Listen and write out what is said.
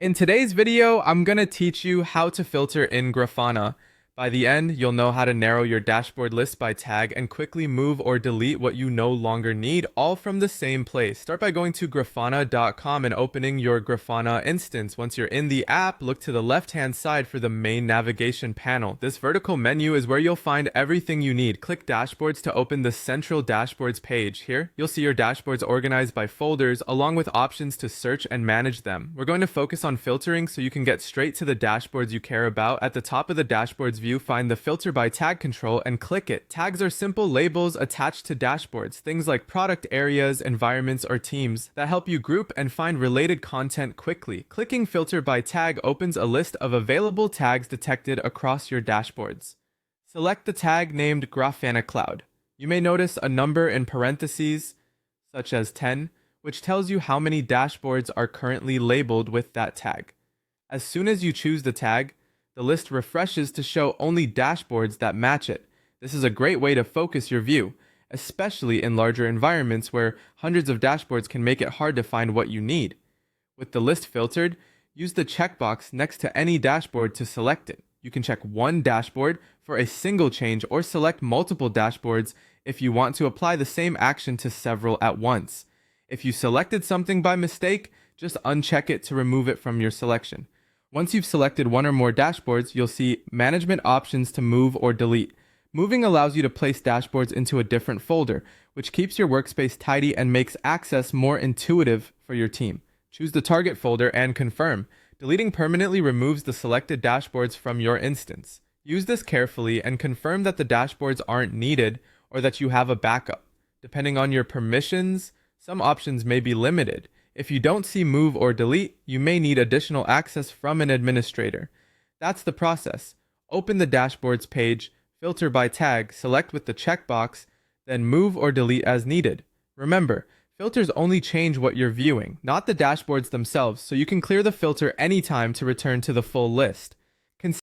In today's video, I'm going to teach you how to filter in Grafana. By the end, you'll know how to narrow your dashboard list by tag and quickly move or delete what you no longer need, all from the same place. Start by going to grafana.com and opening your Grafana instance. Once you're in the app, look to the left-hand side for the main navigation panel. This vertical menu is where you'll find everything you need. Click Dashboards to open the central dashboards page. Here, you'll see your dashboards organized by folders, along with options to search and manage them. We're going to focus on filtering so you can get straight to the dashboards you care about. At the top of the dashboards view, find the filter by tag control and click it. Tags are simple labels attached to dashboards, things like product areas, environments, or teams that help you group and find related content quickly. Clicking filter by tag opens a list of available tags detected across your dashboards. Select the tag named Grafana Cloud. You may notice a number in parentheses, such as 10, which tells you how many dashboards are currently labeled with that tag. As soon as you choose the tag, the list refreshes to show only dashboards that match it. This is a great way to focus your view, especially in larger environments where hundreds of dashboards can make it hard to find what you need. With the list filtered, use the checkbox next to any dashboard to select it. You can check one dashboard for a single change or select multiple dashboards if you want to apply the same action to several at once. If you selected something by mistake, just uncheck it to remove it from your selection. Once you've selected one or more dashboards, you'll see management options to move or delete. Moving allows you to place dashboards into a different folder, which keeps your workspace tidy and makes access more intuitive for your team. Choose the target folder and confirm. Deleting permanently removes the selected dashboards from your instance. Use this carefully and confirm that the dashboards aren't needed or that you have a backup. Depending on your permissions, some options may be limited. If you don't see move or delete, you may need additional access from an administrator. That's the process. Open the dashboards page, filter by tag, select with the checkbox, then move or delete as needed. Remember, filters only change what you're viewing, not the dashboards themselves, so you can clear the filter anytime to return to the full list.